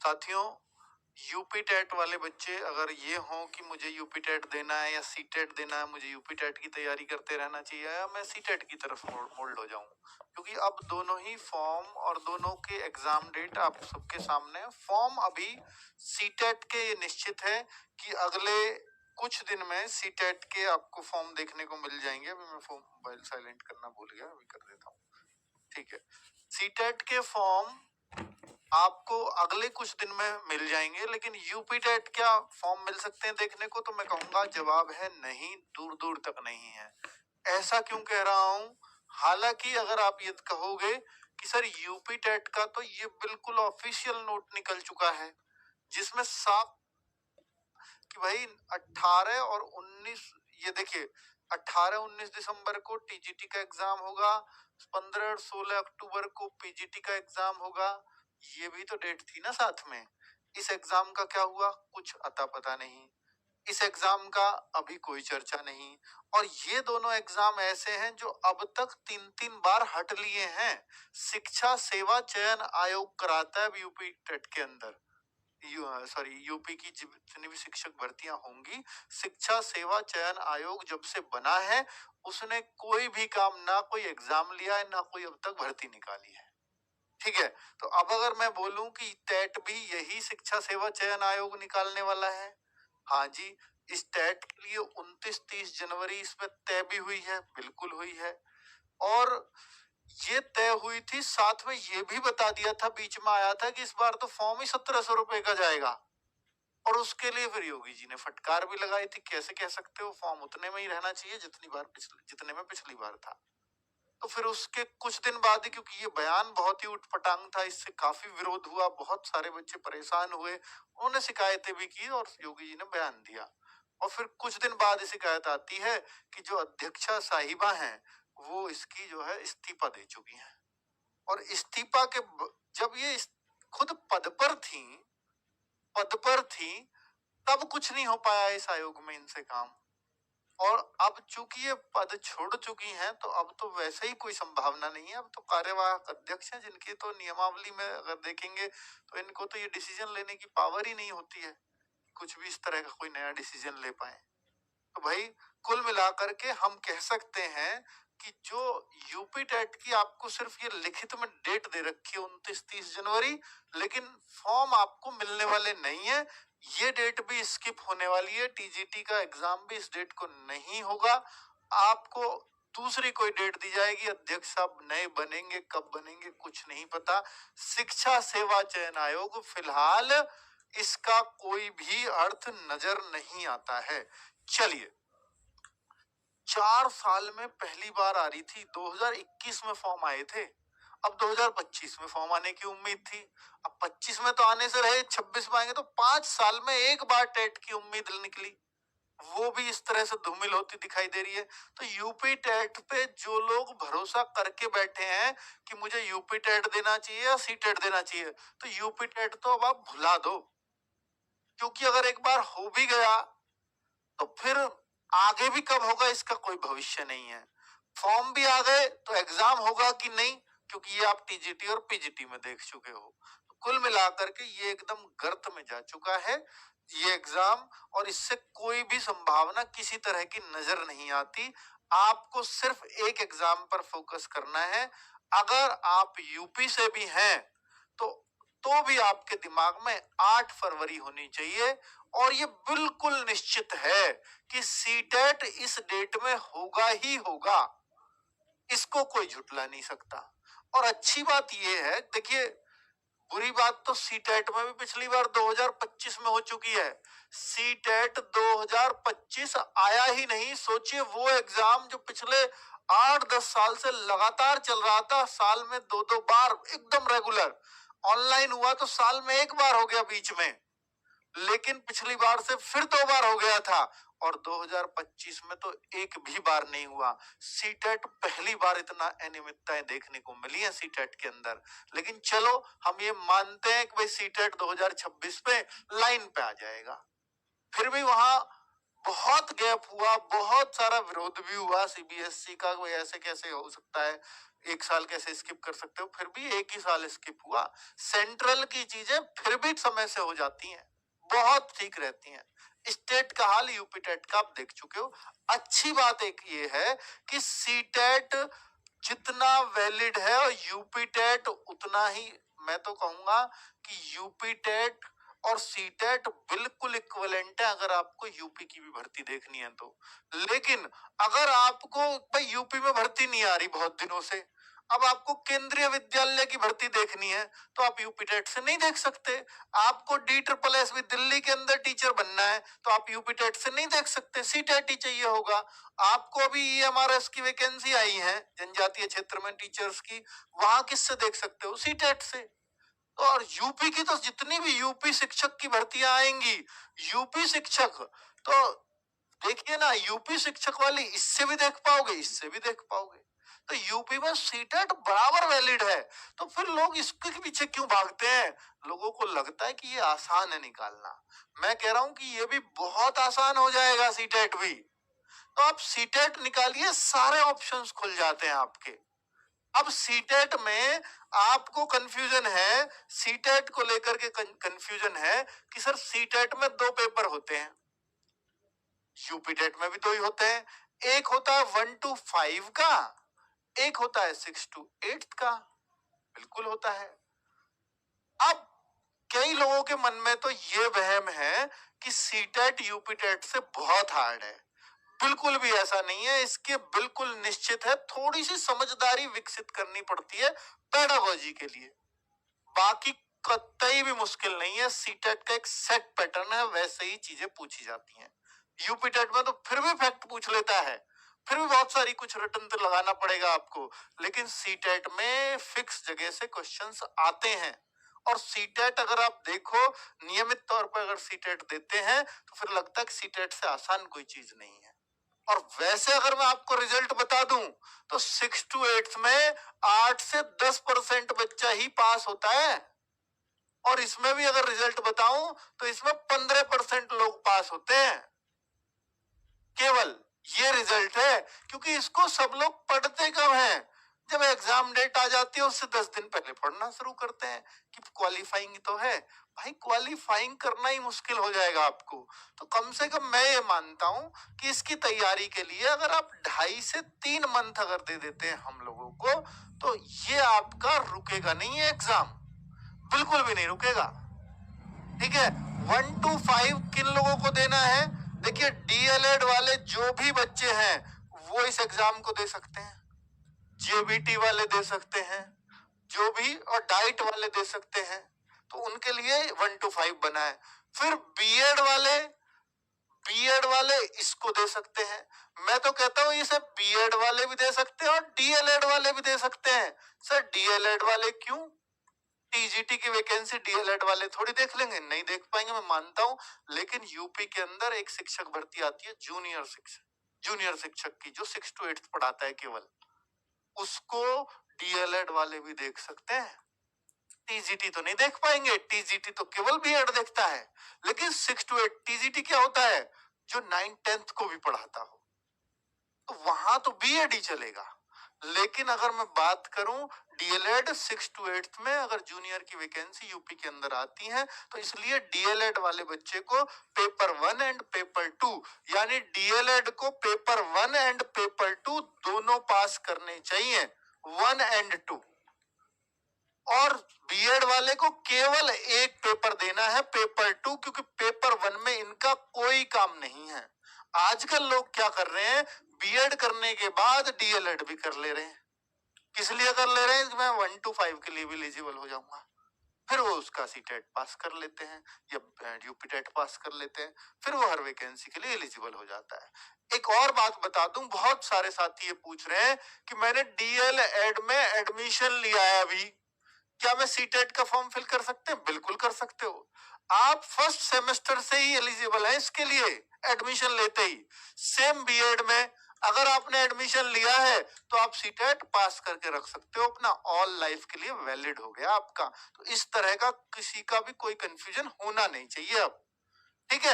साथियों, UP TET वाले बच्चे अगर ये हों कि मुझे यूपी टेट देना है या सी टेट देना है, मुझे यूपी टेट की तैयारी करते रहना चाहिए या मैं सी टेट की तरफ मोल्ड हो जाऊं, क्योंकि अब दोनों ही फॉर्म और दोनों के एग्जाम डेट आप सबके सामने है। फॉर्म अभी सी टेट के ये निश्चित है कि अगले कुछ दिन में सी टेट के आपको फॉर्म देखने को मिल जाएंगे। अभी मैं मोबाइल साइलेंट करना भूल गया, अभी कर देता हूँ। ठीक है, सी टेट के फॉर्म आपको अगले कुछ दिन में मिल जाएंगे, लेकिन यूपी टेट क्या फॉर्म मिल सकते हैं देखने को? तो मैं कहूंगा जवाब है नहीं, दूर दूर तक नहीं है। ऐसा क्यों कह रहा हूं? हालांकि अगर आप ये कहोगे कि सर यूपी टेट का तो ये बिल्कुल ऑफिशियल नोट निकल चुका है जिसमें साफ कि भाई 18 और 19, ये देखिए 18-19 दिसंबर को टीजीटी का एग्जाम होगा, 15 और 16 अक्टूबर को पीजीटी का एग्जाम होगा। ये भी तो डेट थी ना साथ में। इस एग्जाम का क्या हुआ? कुछ अता पता नहीं। इस एग्जाम का अभी कोई चर्चा नहीं। और ये दोनों एग्जाम ऐसे हैं जो अब तक 3-3 बार हट लिए हैं। शिक्षा सेवा चयन आयोग कराता है यूपी टेट के अंदर, यूपी की जितनी भी शिक्षक भर्तियां होंगी, शिक्षा सेवा चयन आयोग जब से बना है उसने कोई भी काम, ना कोई एग्जाम लिया है, ना कोई अब तक भर्ती निकाली है। ठीक है, तो अब अगर मैं बोलूं कि टेट भी यही शिक्षा सेवा चयन आयोग निकालने वाला है, हाँ जी, इस टेट के लिए 29-30 जनवरी इसमें तय भी हुई है, बिल्कुल हुई है। और ये तय हुई थी, साथ में ये भी बता दिया था, बीच में आया था कि इस बार तो फॉर्म ही 1700 रुपए का जाएगा। और उसके लिए फिर योगी जी ने फटकार भी लगाई थी, कैसे कह सकते हो, फॉर्म उतने में ही रहना चाहिए जितने में पिछली बार था। तो फिर उसके कुछ दिन बाद ही, क्योंकि ये बयान बहुत ही उटपटांग था, इससे काफी विरोध हुआ, बहुत सारे बच्चे परेशान हुए, उन्होंने शिकायतें भी की और योगी जी ने बयान दिया। और फिर कुछ दिन बाद शिकायत आती है कि जो अध्यक्षा साहिबा हैं वो इसकी जो है इस्तीफा दे चुकी हैं। और इस्तीफा के जब ये खुद पद पर थी तब कुछ नहीं हो पाया इस आयोग में इनसे काम। और अब चूंकि ये पद छोड़ चुकी हैं तो अब तो वैसे ही कोई संभावना नहीं है। अब तो कार्यवाहक अध्यक्ष हैं जिनकी तो नियमावली में अगर देखेंगे तो इनको तो ये डिसीजन लेने की पावर ही नहीं होती है, कुछ भी इस तरह का कोई नया डिसीजन ले पाए। तो भाई कुल मिलाकर के हम कह सकते हैं कि जो यूपी टेट की आपको सिर्फ ये लिखित में डेट दे रखी है 29-30 जनवरी, लेकिन फॉर्म आपको मिलने वाले नहीं है। ये डेट भी स्किप होने वाली है, टीजीटी का एग्जाम भी इस डेट को नहीं होगा। आपको दूसरी कोई डेट दी जाएगी, अध्यक्ष साहब नए बनेंगे, कब बनेंगे कुछ नहीं पता। शिक्षा सेवा चयन आयोग फिलहाल इसका कोई भी अर्थ नजर नहीं आता है। चलिए, 4 साल में पहली बार आ रही थी, 2021 में फॉर्म आए थे, अब 2025 में फॉर्म आने की उम्मीद थी, अब 25 में तो आने से रहे, 26 में आएंगे, तो 5 साल में एक बार टेट की उम्मीद निकली, वो भी इस तरह से धूमिल होती दिखाई दे रही है। तो यूपी टेट पे जो लोग भरोसा करके बैठे हैं कि मुझे यूपी टेट देना चाहिए या सी टेट देना चाहिए, तो यूपी टेट तो अब आप भुला दो, क्योंकि अगर एक बार हो भी गया तो फिर आगे भी कब होगा इसका कोई भविष्य नहीं है। फॉर्म भी आ गए तो एग्जाम होगा कि नहीं, क्योंकि ये आप टीजीटी और पीजीटी में देख चुके हो। तो कुल मिलाकर के ये एकदम गर्त में जा चुका है ये एग्जाम, और इससे कोई भी संभावना किसी तरह की नजर नहीं आती। आपको सिर्फ एक एग्जाम पर फोकस करना है। अगर आप यूपी से भी हैं तो भी आपके दिमाग में 8 फरवरी होनी चाहिए, और ये बिल्कुल निश्चित है कि सीटेट इस डेट में होगा ही होगा, इसको कोई झुटला नहीं सकता। और अच्छी बात ये है, देखिए बुरी बात तो सीटेट में भी पिछली बार 2025 में हो चुकी है, सीटेट 2025 आया ही नहीं। सोचिए वो एग्जाम जो पिछले 8-10 साल से लगातार चल रहा था, साल में 2-2 बार एकदम रेगुलर, ऑनलाइन हुआ तो साल में एक बार हो गया बीच में, लेकिन पिछली बार से फिर 2 बार हो गया था, और 2025 में तो एक भी बार नहीं हुआ। सीटेट पहली बार इतना अनियमितताएं देखने को मिली है सीटेट के अंदर। लेकिन चलो हम ये मानते हैं कि भाई सीटेट 2026 पे लाइन पे आ जाएगा। फिर भी वहां बहुत गैप हुआ, बहुत सारा विरोध भी हुआ सीबीएसई का, कोई ऐसे कैसे हो सकता है, एक साल कैसे स्किप कर सकते हो, फिर भी एक ही साल स्किप हुआ। सेंट्रल की चीजें फिर भी समय से हो जाती हैं, बहुत ठीक रहती हैं। स्टेट का हाल यूपी टेट का आप देख चुके हो। अच्छी बात एक ये है कि सी टेट जितना वैलिड है और यूपी टेट उतना ही, मैं तो कहूंगा कि यूपी टेट और सी टेट बिल्कुल इक्विवेलेंट है अगर आपको यूपी की भी भर्ती देखनी है तो। लेकिन अगर आपको भाई यूपी में भर्ती नहीं आ रही बहुत दिनों से, अब आपको केंद्रीय विद्यालय की भर्ती देखनी है तो आप यूपी टेट से नहीं देख सकते। आपको DSSS भी दिल्ली के अंदर टीचर बनना है तो आप यूपी टेट से नहीं देख सकते, सी टेट ही चाहिए होगा। आपको अभी EMRS की वैकेंसी आई है जनजातीय क्षेत्र में टीचर्स की, वहां किससे देख सकते हो, सी टेट से। तो और यूपी की तो जितनी भी यूपी शिक्षक की भर्तियां आएंगी, यूपी शिक्षक तो देखिए ना, यूपी शिक्षक वाली इससे भी देख पाओगे, इससे भी देख पाओगे। तो यूपी में सीटेट बराबर वैलिड है, तो फिर लोग इसके पीछे क्यों भागते हैं? लोगों को लगता है कि ये आसान है निकालना। मैं कह रहा हूं कि ये भी बहुत आसान हो जाएगा सीटेट भी। तो आप सीटेट निकालिए, सारे ऑप्शंस खुल जाते हैं आपके। अब सीटेट में आपको कंफ्यूजन है, सीटेट को लेकर के कंफ्यूजन है कि सर सीटेट में 2 पेपर होते हैं, यूपी टेट में भी 2 ही होते हैं। एक होता है 1 to 5 का, एक होता है 6 to 8 का, बिल्कुल होता है। अब कई लोगों के मन में तो ये वहम है कि सीटेट यूपी टेट से बहुत हार्ड है। बिल्कुल भी ऐसा नहीं है, इसके बिल्कुल निश्चित है, थोड़ी सी समझदारी विकसित करनी पड़ती है पेडागोजी के लिए, बाकी कतई भी मुश्किल नहीं है। सीटेट का एक सेट पैटर्न है, वैसे ही चीजें पूछी जाती हैं। यूपी टेट में तो फिर भी फैक्ट पूछ लेता है, फिर भी बहुत सारी कुछ रिटर्न तो लगाना पड़ेगा आपको, लेकिन सीटेट में फिक्स जगह से क्वेश्चंस आते हैं। और सीटेट अगर आप देखो नियमित तौर पर अगर सीटेट देते हैं तो फिर लगता है कि सीटेट से आसान कोई चीज नहीं है। और वैसे अगर मैं आपको रिजल्ट बता दूं तो 6 to 8 में 8 से 10% बच्चा ही पास होता है, और इसमें भी अगर रिजल्ट बताऊं तो इसमें 15% लोग पास होते हैं। केवल ये रिजल्ट है, क्योंकि इसको सब लोग पढ़ते कब हैं? जब एग्जाम डेट आ जाती है उससे 10 दिन पहले पढ़ना शुरू करते हैं कि क्वालिफाइंग तो है। भाई क्वालिफाइंग करना ही मुश्किल हो जाएगा आपको, तो कम से कम मैं ये मानता हूं कि इसकी तैयारी के लिए अगर आप 2.5 से 3 मंथ अगर दे देते हैं हम लोगों को, तो ये आपका रुकेगा नहीं है एग्जाम, बिल्कुल भी नहीं रुकेगा। ठीक है, 1 to 5 किन लोगों को देना है? देखिए DLED वाले जो भी बच्चे हैं वो इस एग्जाम को दे सकते हैं, JBT वाले दे सकते हैं, जो भी, और डाइट वाले दे सकते हैं, तो उनके लिए 1 to 5 बना है। फिर बीएड वाले इसको दे सकते हैं। मैं तो कहता हूं इसे बीएड वाले भी दे सकते हैं और DLED वाले भी दे सकते हैं। सर DLED वाले क्यों? टीजीटी की वैकेंसी DLED वाले थोड़ी देख लेंगे, नहीं देख पाएंगे, मैं मानता हूं। लेकिन यूपी के अंदर एक शिक्षक भर्ती आती है जूनियर शिक्षक की, जो 6 to 8 पढ़ाता है केवल, उसको DLED वाले भी देख सकते हैं। टीजीटी तो नहीं देख पाएंगे, टीजीटी तो केवल बीएड देखता है। लेकिन 6 to 8 टीजीटी क्या होता है? जो 9th-10th को भी पढ़ाता हो, तो वहां तो बीएड ही चलेगा। लेकिन अगर मैं बात करूं DLED 6 to 8 में अगर जूनियर की वैकेंसी यूपी के अंदर आती है, तो इसलिए DLED वाले बच्चे को पेपर 1 एंड पेपर 2, यानी DLED को पेपर 1 एंड पेपर 2 दोनों पास करने चाहिए, 1 and 2। और बीएड वाले को केवल एक पेपर देना है, पेपर 2, क्योंकि पेपर 1 में इनका कोई काम नहीं है। आजकल लोग क्या कर रहे हैं, बीएड करने के बाद DLED भी कर ले रहे हैं। किस लिए कर ले रहे हैं? मैं 1 to 5 के लिए भी एलिजिबल हो जाऊंगा। फिर वो उसका सीटेट पास कर लेते हैं या यूपी टेट पास कर लेते हैं, फिर वो हर वैकेंसी के लिए एलिजिबल हो जाता है। एक और बात बता दूं, बहुत सारे साथी ये पूछ रहे हैं कि मैंने DLED में एडमिशन लिया है अभी, क्या मैं सीटेट का फॉर्म फिल कर सकते हैं? बिल्कुल कर सकते हो। आप फर्स्ट सेमेस्टर से ही एलिजिबल हैं इसके लिए, एडमिशन लेते ही। सेम बीएड में अगर आपने एडमिशन लिया है तो आप सीटेट पास करके रख सकते हो अपना, ऑल लाइफ के लिए वैलिड हो गया आपका। तो इस तरह का किसी का भी कोई कंफ्यूजन होना नहीं चाहिए अब, ठीक है।